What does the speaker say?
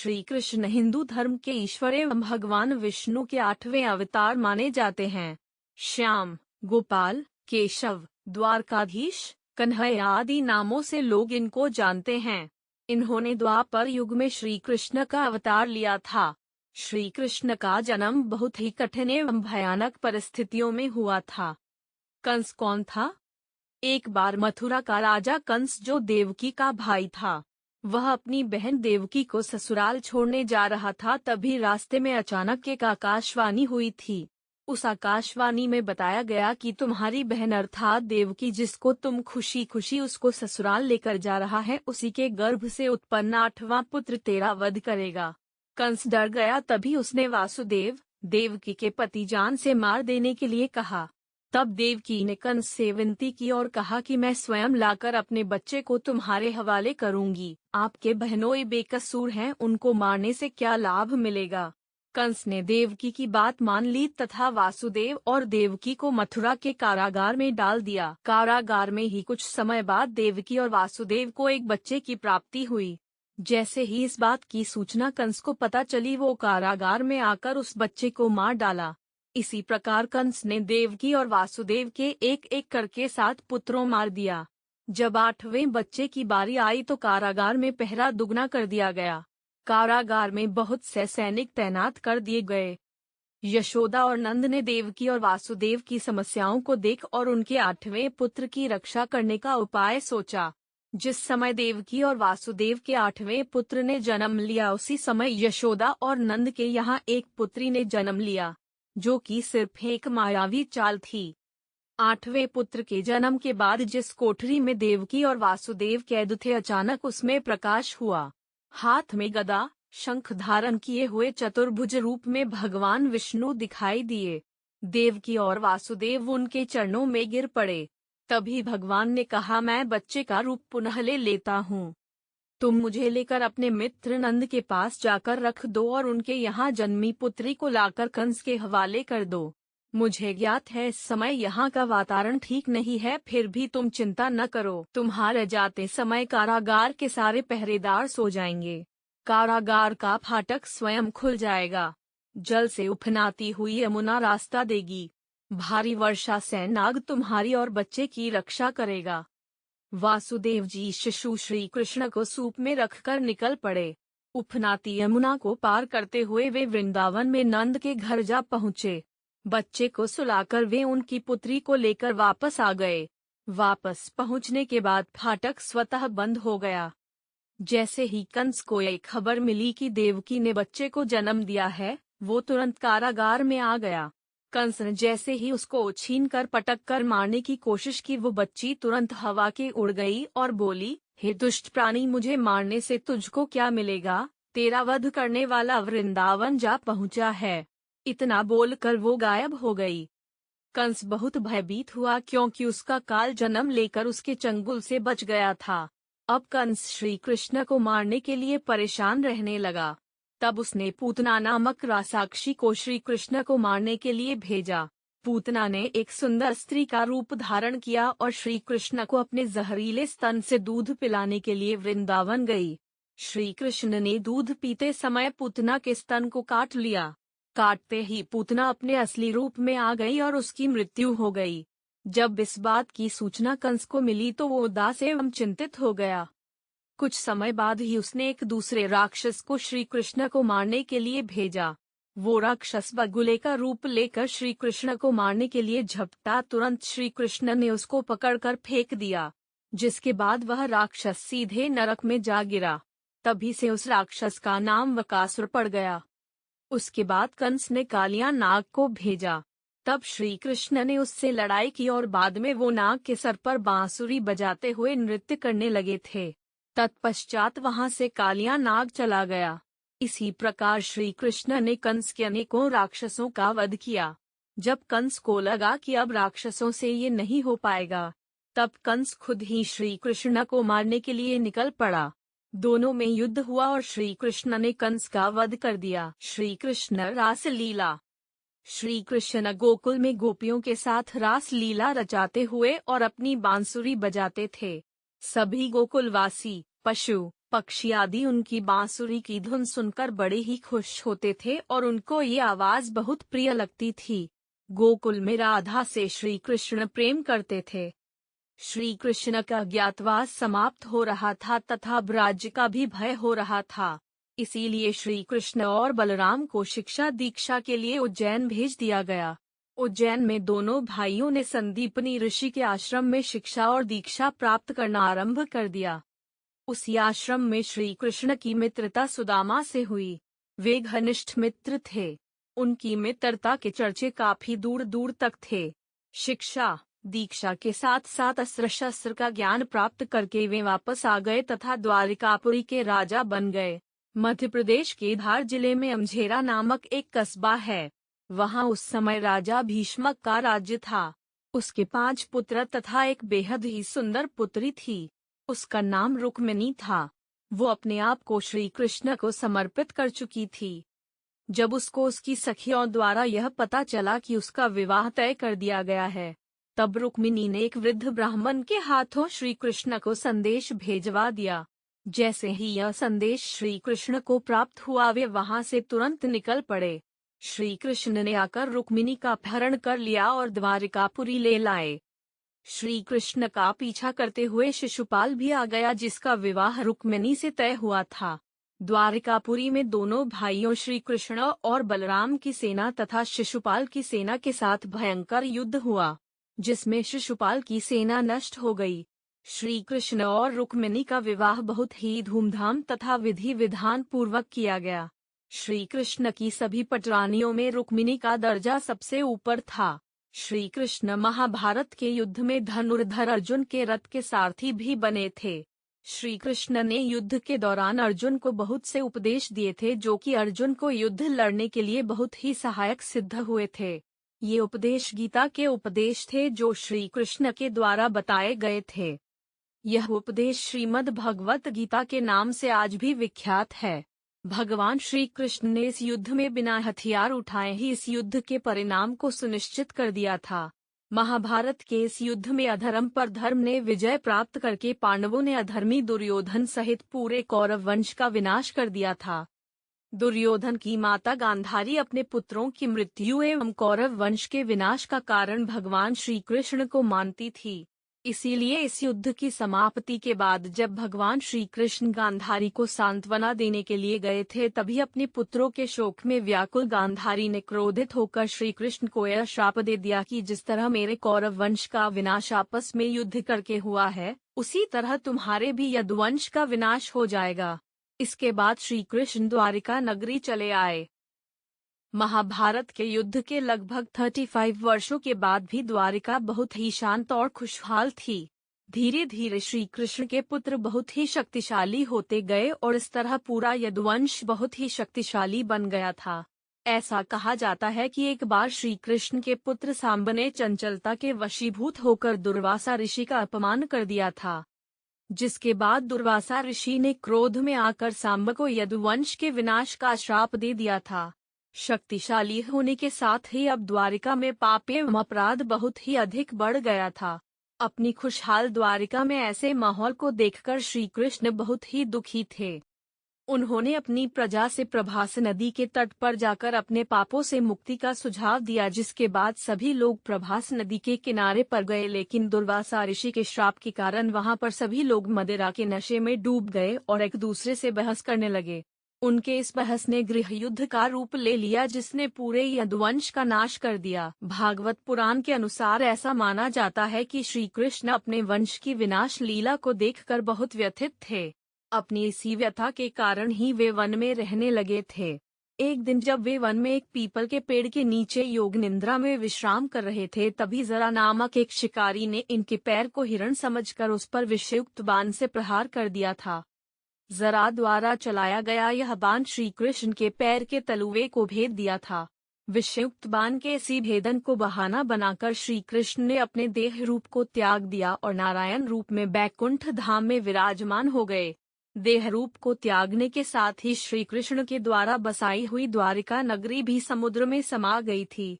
श्री कृष्ण हिंदू धर्म के ईश्वर एवं भगवान विष्णु के 8वें अवतार माने जाते हैं। श्याम, गोपाल, केशव, द्वारकाधीश, कन्हैया आदि नामों से लोग इनको जानते हैं। इन्होंने द्वापर युग में श्री कृष्ण का अवतार लिया था। श्री कृष्ण का जन्म बहुत ही कठिन एवं भयानक परिस्थितियों में हुआ था। कंस कौन था? एक बार मथुरा का राजा कंस, जो देवकी का भाई था, वह अपनी बहन देवकी को ससुराल छोड़ने जा रहा था। तभी रास्ते में अचानक एक आकाशवाणी हुई थी। उस आकाशवाणी में बताया गया कि तुम्हारी बहन अर्थात देवकी, जिसको तुम खुशी खुशी उसको ससुराल लेकर जा रहा है, उसी के गर्भ से उत्पन्न 8वां पुत्र तेरा वध करेगा। कंस डर गया। तभी उसने वासुदेव, देवकी के पति, जान से मार देने के लिए कहा। तब देवकी ने कंस से विनती की और कहा कि मैं स्वयं लाकर अपने बच्चे को तुम्हारे हवाले करूंगी। आपके बहनोई बेकसूर हैं, उनको मारने से क्या लाभ मिलेगा? कंस ने देवकी की बात मान ली तथा वासुदेव और देवकी को मथुरा के कारागार में डाल दिया। कारागार में ही कुछ समय बाद देवकी और वासुदेव को एक बच्चे की प्राप्ति हुई। जैसे ही इस बात की सूचना कंस को पता चली, वो कारागार में आकर उस बच्चे को मार डाला। इसी प्रकार कंस ने देवकी और वासुदेव के एक एक करके 7 पुत्रों मार दिया। जब 8वें बच्चे की बारी आई तो कारागार में पहरा दुगना कर दिया गया। कारागार में बहुत से सैनिक तैनात कर दिए गए। यशोदा और नंद ने देवकी और वासुदेव की समस्याओं को देख और उनके 8वें पुत्र की रक्षा करने का उपाय सोचा। जिस समय देवकी और वासुदेव के 8वें पुत्र ने जन्म लिया, उसी समय यशोदा और नंद के यहाँ एक पुत्री ने जन्म लिया, जो कि सिर्फ एक मायावी चाल थी। 8वें पुत्र के जन्म के बाद जिस कोठरी में देवकी और वासुदेव कैद थे, अचानक उसमें प्रकाश हुआ। हाथ में गदा, शंख धारण किए हुए चतुर्भुज रूप में भगवान विष्णु दिखाई दिए। देवकी और वासुदेव उनके चरणों में गिर पड़े। तभी भगवान ने कहा, मैं बच्चे का रूप पुनः ले लेता हूँ। तुम मुझे लेकर अपने मित्र नंद के पास जाकर रख दो और उनके यहाँ जन्मी पुत्री को लाकर कंस के हवाले कर दो। मुझे ज्ञात है इस समय यहाँ का वातावरण ठीक नहीं है, फिर भी तुम चिंता न करो। तुम्हारे जाते समय कारागार के सारे पहरेदार सो जाएंगे। कारागार का फाटक स्वयं खुल जाएगा। जल से उफनाती हुई यमुना रास्ता देगी। भारी वर्षा से नाग तुम्हारी और बच्चे की रक्षा करेगा। वासुदेव जी शिशु श्री कृष्ण को सूप में रखकर निकल पड़े। उफनाती यमुना को पार करते हुए वे वृंदावन में नंद के घर जा पहुँचे। बच्चे को सुलाकर वे उनकी पुत्री को लेकर वापस आ गए। वापस पहुँचने के बाद फाटक स्वतः बंद हो गया। जैसे ही कंस को ये खबर मिली कि देवकी ने बच्चे को जन्म दिया है, वो तुरंत कारागार में आ गया। कंस ने जैसे ही उसको छीन कर पटक कर मारने की कोशिश की, वो बच्ची तुरंत हवा के उड़ गई और बोली, हे दुष्ट प्राणी, मुझे मारने से तुझको क्या मिलेगा? तेरा वध करने वाला वृंदावन जा पहुंचा है। इतना बोलकर वो गायब हो गई। कंस बहुत भयभीत हुआ, क्योंकि उसका काल जन्म लेकर उसके चंगुल से बच गया था। अब कंस श्री कृष्ण को मारने के लिए परेशान रहने लगा। तब उसने पूतना नामक राक्षसी को श्री कृष्ण को मारने के लिए भेजा। पूतना ने एक सुंदर स्त्री का रूप धारण किया और श्री कृष्ण को अपने जहरीले स्तन से दूध पिलाने के लिए वृंदावन गई। श्री कृष्ण ने दूध पीते समय पूतना के स्तन को काट लिया। काटते ही पूतना अपने असली रूप में आ गई और उसकी मृत्यु हो गई। जब इस बात की सूचना कंस को मिली तो वो उदास एवं चिंतित हो गया। कुछ समय बाद ही उसने एक दूसरे राक्षस को श्री कृष्ण को मारने के लिए भेजा। वो राक्षस बगुले का रूप लेकर श्री कृष्ण को मारने के लिए झपटा। तुरंत श्री कृष्ण ने उसको पकड़कर फेंक दिया, जिसके बाद वह राक्षस सीधे नरक में जा गिरा। तभी से उस राक्षस का नाम बकासुर पड़ गया। उसके बाद कंस ने कालिया नाग को भेजा। तब श्री कृष्ण ने उससे लड़ाई की और बाद में वो नाग के सर पर बांसुरी बजाते हुए नृत्य करने लगे थे। तत्पश्चात वहां से कालिया नाग चला गया। इसी प्रकार श्री कृष्ण ने कंस के अनेकों राक्षसों का वध किया। जब कंस को लगा कि अब राक्षसों से ये नहीं हो पाएगा, तब कंस खुद ही श्री कृष्ण को मारने के लिए निकल पड़ा। दोनों में युद्ध हुआ और श्री कृष्ण ने कंस का वध कर दिया। श्री कृष्ण रास लीला। श्री कृष्ण गोकुल में गोपियों के साथ रास लीला रचाते हुए और अपनी बांसुरी बजाते थे। सभी गोकुलवासी, पशु, पक्षी आदि उनकी बांसुरी की धुन सुनकर बड़े ही खुश होते थे और उनको ये आवाज बहुत प्रिय लगती थी। गोकुल में राधा से श्री कृष्ण प्रेम करते थे। श्री कृष्ण का अज्ञातवास समाप्त हो रहा था तथा ब्राज का भी भय हो रहा था। इसीलिए श्री कृष्ण और बलराम को शिक्षा दीक्षा के लिए उज्जैन भेज दिया गया। उज्जैन में दोनों भाइयों ने संदीपनी ऋषि के आश्रम में शिक्षा और दीक्षा प्राप्त करना आरंभ कर दिया। उसी आश्रम में श्री कृष्ण की मित्रता सुदामा से हुई। वे घनिष्ठ मित्र थे। उनकी मित्रता के चर्चे काफी दूर दूर तक थे। शिक्षा दीक्षा के साथ साथ अस्त्र शस्त्र का ज्ञान प्राप्त करके वे वापस आ गए तथा द्वारिकापुरी के राजा बन गए। मध्य प्रदेश के धार जिले में अमझेरा नामक एक कस्बा है। वहां उस समय राजा भीष्मक का राज्य था। उसके 5 पुत्र तथा एक बेहद ही सुंदर पुत्री थी। उसका नाम रुक्मिणी था। वो अपने आप को श्री कृष्ण को समर्पित कर चुकी थी। जब उसको उसकी सखियों द्वारा यह पता चला कि उसका विवाह तय कर दिया गया है, तब रुक्मिणी ने एक वृद्ध ब्राह्मण के हाथों श्री कृष्ण को संदेश भेजवा दिया। जैसे ही यह संदेश श्री कृष्ण को प्राप्त हुआ, वे वहां से तुरंत निकल पड़े। श्री कृष्ण ने आकर रुक्मिणी का अपहरण कर लिया और द्वारिकापुरी ले लाए। श्री कृष्ण का पीछा करते हुए शिशुपाल भी आ गया, जिसका विवाह रुक्मिणी से तय हुआ था। द्वारिकापुरी में दोनों भाइयों श्री कृष्ण और बलराम की सेना तथा शिशुपाल की सेना के साथ भयंकर युद्ध हुआ, जिसमें शिशुपाल की सेना नष्ट हो गई। श्री कृष्ण और रुक्मिणी का विवाह बहुत ही धूमधाम तथा विधि विधान पूर्वक किया गया। श्री कृष्ण की सभी पटरानियों में रुक्मिणी का दर्जा सबसे ऊपर था। श्री कृष्ण महाभारत के युद्ध में धनुर्धर अर्जुन के रथ के सारथी भी बने थे। श्री कृष्ण ने युद्ध के दौरान अर्जुन को बहुत से उपदेश दिए थे, जो कि अर्जुन को युद्ध लड़ने के लिए बहुत ही सहायक सिद्ध हुए थे। ये उपदेश गीता के उपदेश थे, जो श्री कृष्ण के द्वारा बताए गए थे। यह उपदेश श्रीमद् भगवत गीता के नाम से आज भी विख्यात है। भगवान श्री कृष्ण ने इस युद्ध में बिना हथियार उठाए ही इस युद्ध के परिणाम को सुनिश्चित कर दिया था। महाभारत के इस युद्ध में अधर्म पर धर्म ने विजय प्राप्त करके पांडवों ने अधर्मी दुर्योधन सहित पूरे कौरव वंश का विनाश कर दिया था। दुर्योधन की माता गांधारी अपने पुत्रों की मृत्यु एवं कौरव वंश के विनाश का कारण भगवान श्री कृष्ण को मानती थी। इसीलिए इस युद्ध की समाप्ति के बाद जब भगवान श्री कृष्ण गांधारी को सांत्वना देने के लिए गए थे, तभी अपने पुत्रों के शोक में व्याकुल गांधारी ने क्रोधित होकर श्री कृष्ण को यह श्राप दे दिया कि जिस तरह मेरे कौरव वंश का विनाश आपस में युद्ध करके हुआ है, उसी तरह तुम्हारे भी यदुवंश का विनाश हो जाएगा। इसके बाद श्री कृष्ण द्वारिका नगरी चले आए। महाभारत के युद्ध के लगभग 35 वर्षों के बाद भी द्वारिका बहुत ही शांत और खुशहाल थी। धीरे धीरे श्री कृष्ण के पुत्र बहुत ही शक्तिशाली होते गए और इस तरह पूरा यदुवंश बहुत ही शक्तिशाली बन गया था। ऐसा कहा जाता है कि एक बार श्री कृष्ण के पुत्र सांब ने चंचलता के वशीभूत होकर दुर्वासा ऋषि का अपमान कर दिया था, जिसके बाद दुर्वासा ऋषि ने क्रोध में आकर सांब को यदुवंश के विनाश का श्राप दे दिया था। शक्तिशाली होने के साथ ही अब द्वारिका में पाप एवं अपराध बहुत ही अधिक बढ़ गया था। अपनी खुशहाल द्वारिका में ऐसे माहौल को देखकर श्री कृष्ण बहुत ही दुखी थे। उन्होंने अपनी प्रजा से प्रभास नदी के तट पर जाकर अपने पापों से मुक्ति का सुझाव दिया, जिसके बाद सभी लोग प्रभास नदी के किनारे पर गए, लेकिन दुर्वासा ऋषि के श्राप के कारण वहां पर सभी लोग मदिरा के नशे में डूब गए और एक दूसरे से बहस करने लगे। उनके इस बहस ने गृह युद्ध का रूप ले लिया, जिसने पूरे यदुवंश का नाश कर दिया। भागवत पुराण के अनुसार ऐसा माना जाता है कि श्री कृष्ण अपने वंश की विनाश लीला को देखकर बहुत व्यथित थे। अपनी इसी व्यथा के कारण ही वे वन में रहने लगे थे। एक दिन जब वे वन में एक पीपल के पेड़ के नीचे योग निद्रा में विश्राम कर रहे थे, तभी जरा नामक एक शिकारी ने इनके पैर को हिरण समझकर उस पर विषयुक्त बाण से प्रहार कर दिया था। जरा द्वारा चलाया गया यह बाण श्री कृष्ण के पैर के तलुए को भेद दिया था। विषयुक्त बाण के इसी भेदन को बहाना बनाकर श्री कृष्ण ने अपने देह रूप को त्याग दिया और नारायण रूप में बैकुंठ धाम में विराजमान हो गए। देह रूप को त्यागने के साथ ही श्री कृष्ण के द्वारा बसाई हुई द्वारिका नगरी भी समुद्र में समा गई थी।